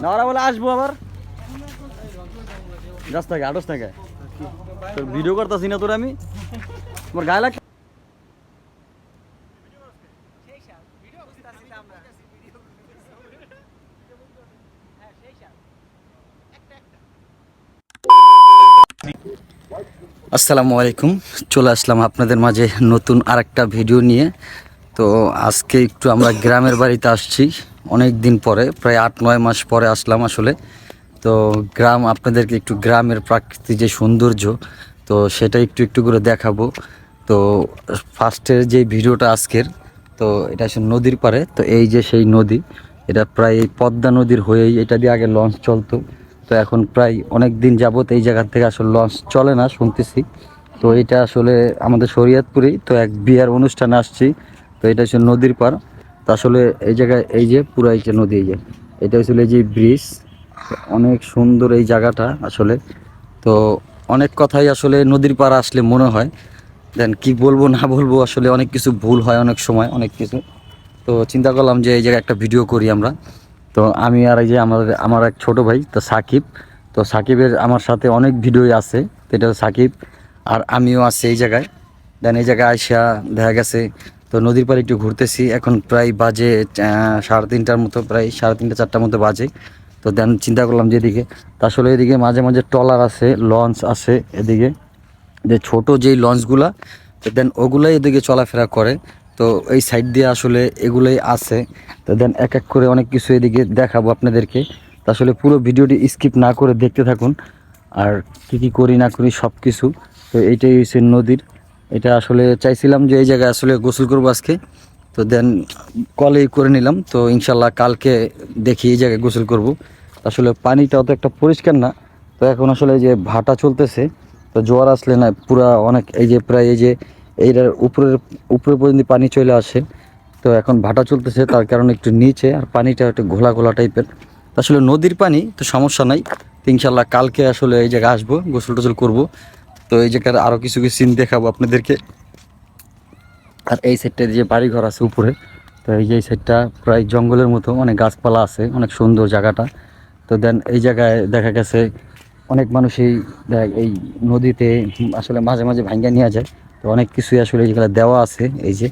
না ওরা বলে আসবো আবার যাস থাকে আটস থাকে তোর ভিডিও করতেছি না তোর আমি তোমার গায়ে লাগ আসসালামু আলাইকুম, চলে আসলাম আপনাদের মাঝে নতুন আরেকটা ভিডিও নিয়ে। তো আজকে একটু আমরা গ্রামের বাড়িতে আসছি অনেক দিন পরে, প্রায় 8-9 মাস পরে আসলাম আসলে। তো গ্রাম আপনাদেরকে একটু গ্রামের প্রাকৃতিক যে সৌন্দর্য তো সেটা একটু একটু করে দেখাবো। তো ফার্স্টের যে ভিডিওটা আজকের, তো এটা আসলে নদীর পাড়ে। তো এই যে সেই নদী, এটা প্রায় পদ্মা নদীর হয়েই এটা দিয়ে আগে লঞ্চ চলতো। তো এখন প্রায় অনেক দিন যাবত এই জায়গা থেকে আসলে লঞ্চ চলে না শুনতেছি। তো এটা আসলে আমাদের শরীয়তপুরেই, তো এক বিয়ার অনুষ্ঠানে আসছি। তো এটা হচ্ছে নদীর পাড়। তো আসলে এই জায়গায় এই যে পুরো এই যে নদী, এই যে এটা আসলে যে ব্রিজ, অনেক সুন্দর এই জায়গাটা আসলে। তো অনেক কথাই আসলে নদীর পাড় আসলে মনে হয়, দেন কি বলবো না বলবো, আসলে অনেক কিছু ভুল হয় অনেক সময় অনেক কিছু। তো চিন্তা করলাম যে এই জায়গায় একটা ভিডিও করি আমরা। তো আমি আর এই যে আমার এক ছোট ভাই তো সাকিব, তো সাকিবের আমার সাথে অনেক ভিডিওই আছে। তো এটা সাকিব আর আমিও আছি এই জায়গায়। দেন এই জায়গায় আইসা দেখা গেছে তো নদীর পাড়ে একটু ঘুরতেছি। এখন প্রায় বাজে 3:30টার মতো, প্রায় 3:30-4টার মতো বাজে। তো দেন চিন্তা করলাম যে এদিকে, তা আসলে এদিকে মাঝে মাঝে ট্রলার আছে, লঞ্চ আছে এদিকে, যে ছোট যেই লঞ্চগুলা, তো দেন ওগুলাই এদিকে চলাফেরা করে। তো এই সাইড দিয়ে আসলে এগুলোই আছে। তো দেন এক এক করে অনেক কিছু এদিকে দেখাবো আপনাদেরকে। তো আসলে পুরো ভিডিওটি স্কিপ না করে দেখতে থাকুন, আর কি কি করি না করি সব কিছু। তো এইটাই হচ্ছে নদীর। এটা আসলে চাইছিলাম যে এই জায়গায় আসলে গোসল করবো আজকে। তো দেন কলেই করে নিলাম। তো ইনশাল্লাহ কালকে দেখি এই জায়গায় গোসল করব। আসলে পানিটা অত একটা পরিষ্কার না। তো এখন আসলে যে ভাটা চলতেছে, তো জোয়ার আসলে না পুরা অনেক, এই যে প্রায় এই যে এইটার উপরে পর্যন্ত পানি চলে আসে। তো এখন ভাটা চলতেছে, তার কারণে একটু নিচে আর পানিটা একটু ঘোলা ঘোলা টাইপের। আসলে নদীর পানি তো সমস্যা নাই। তো ইনশাল্লাহ কালকে আসলে এই জায়গায় আসবো, গোসল টোসল করবো। তো এই জায়গার আরও কিছু কিছু সিন দেখাবো আপনাদেরকে। আর এই সাইডটা যে বাড়িঘর আছে উপরে, তো এই যে এই সাইডটা প্রায় জঙ্গলের মতো, অনেক গাছপালা আছে, অনেক সুন্দর জায়গাটা। তো দেন এই জায়গায় দেখা গেছে অনেক মানুষই এই নদীতে আসলে মাঝে মাঝে ভাঙ্গা নিয়ে যায়। তো অনেক কিছুই আসলে যেগুলো দেওয়া আছে, এই যে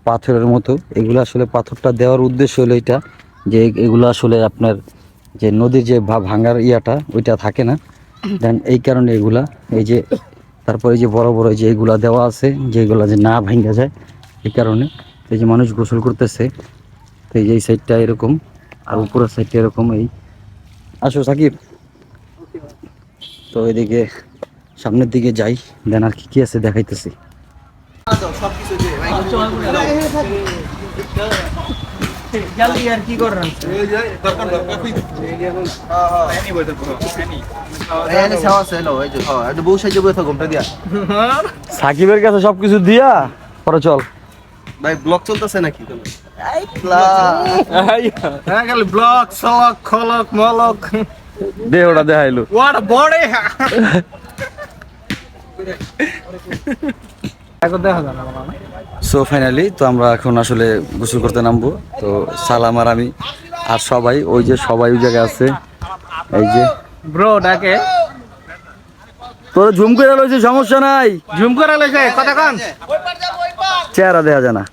পাথরের মতো, এগুলো আসলে পাথরটা দেওয়ার উদ্দেশ্য হলো এটা, যে এগুলো আসলে আপনার যে নদীর যে ভাঙার ইয়াটা ওইটা থাকে না, দেন এই কারণে এগুলা, এই যে তারপরে যে বড় বড় যে এগুলা দেওয়া আছে, যেগুলো যে না ভাঙ্গা যায় এই কারণে। এই যে মানুষ গোসল করতেছে, তো এই যে এই সাইডটা এরকম, আর উপরের সাইডটা এরকম। এই আসো সাকিব, তো এদিকে সামনের দিকে যাই, দেন আর কি কি আছে দেখাইতেছি। সাকিবের কাছে সবকিছু দিয়া পরে চল ভাই, ব্লগ চলতেছে নাকি? ব্লগ সলক খলক মলক দেহটা দেখাইলো। What a body! So finally তো আমরা এখন আসলে গোসল করতে নামবো। তো সালাম আর আমি আর সবাই, ওই যে সবাই ওই জায়গায় আছে। এই যে ব্রো ডাকে, তোর ঝুম করে লইছে, সমস্যা নাই, জুম করে লইছে কথা কান। চেহারা দেখা যায় না,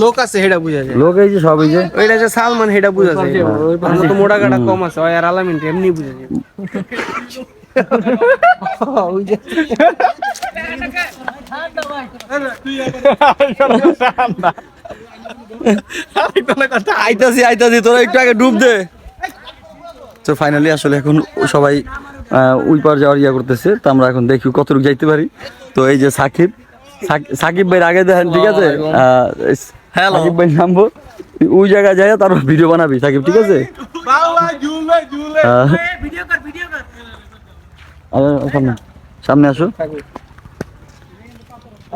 লোক আছে হেডা বুঝা যায়। লোক এই যে সব, এই যে ওইটা যে সালমান হেডা বুঝা যায়। আমরা তো মোড়া গাটা কম আছে, ওই আর আলামিন এমনি বুঝা যায়। ওই যে আইতাছি আইতাছি, তোরা একটু আগে ডুব দে। তো ফাইনালি আসলে এখন সবাই ওই পার যাওয়ার ইয়া করতেছে। তো আমরা এখন দেখি কতটুকু যাইতে পারি। তো এই যে সাকিব, সাকিব ভাই আগে দেখেন, ঠিক আছে? সাকিব ভাই নামবো, ওই জায়গায় যাই, তারপর ভিডিও বানাবি সাকিব, ঠিক আছে? সামনে সামনে আসো।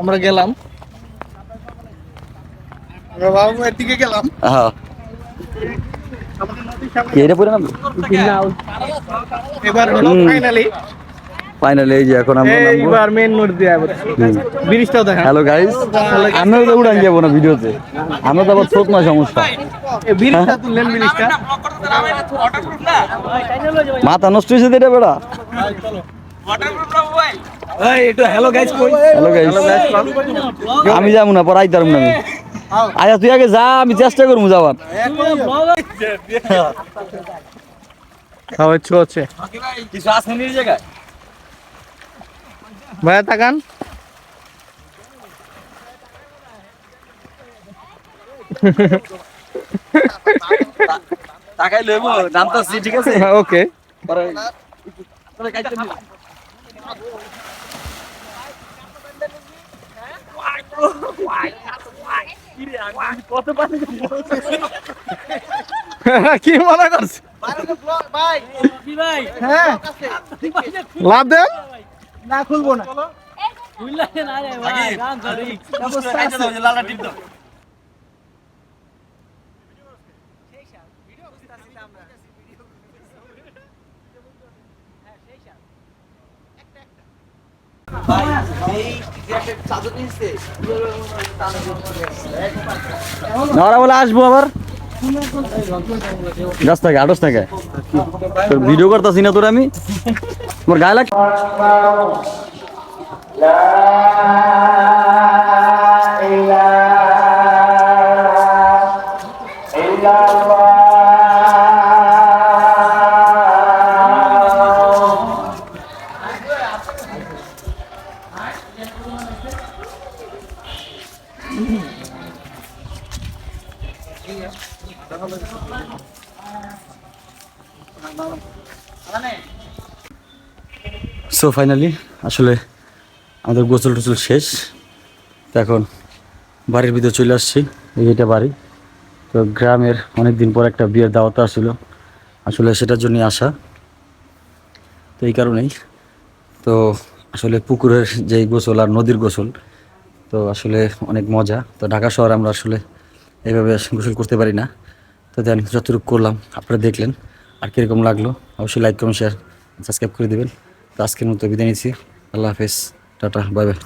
আমরা গেলাম, এর দিকে গেলাম। হ্যাঁ, এটা পরে নামবো এবার হলো ফাইনালি ফাইনালি এই যে এখন আমরা নামবো। এইবার মেন নোট দিয়া ব্রিজটাও দেখা হ্যালো গাইস, আমরা তো উড়ান যাবো না ভিডিওতে, আমরা তো আবার ছোট না সমস্যা। এই ব্রিজটা তুললেন ব্রিজটা মাথা নষ্ট হয়েছে তো এটা বেড়া। এই একটু হ্যালো গাইস কই হ্যালো গাইস, আমি যাবো না, পর আইতাম না আমি। আচ্ছা তুই আগে যা, আমি চেষ্টা করবো যাওয়ার। খাওয়া চলছে কিছু আছে নি জায়গায়? ভাইয়া তাকান টাকাই লইবো, নামতাছি ঠিক আছে। ওকে কি মনে করছে হ্যাঁ লাভ দেন না খুলবো না না ওরা বলে আসবো আবার। গাছ থাকে আটস থাকে, তোর ভিডিও করতেছি না তোর আমি, তোমার গায়ে লাগ। সো ফাইনালি আসলে আমাদের গোসল টোসল শেষ, তো এখন বাড়ির ভিতরে চলে আসছি। এই এটা বাড়ি। তো গ্রামের অনেক দিন পর একটা বিয়ের দাওয়াত আসছিল, আসলে সেটার জন্যই আসা। তো এই কারণেই তো আসলে পুকুরের যেই গোসল আর নদীর গোসল তো আসলে অনেক মজা। তো ঢাকা শহরে আমরা আসলে এইভাবে গোসল করতে পারি না। তো দেন যতটুকু করলাম আপনারা দেখলেন, আর কীরকম লাগলো অবশ্যই লাইক কমেন্ট শেয়ার সাবস্ক্রাইব করে দেবেন। তো আজকের মতো বিদায় নিচ্ছি, আল্লাহ হাফেজ, টাটা, বাই বাই।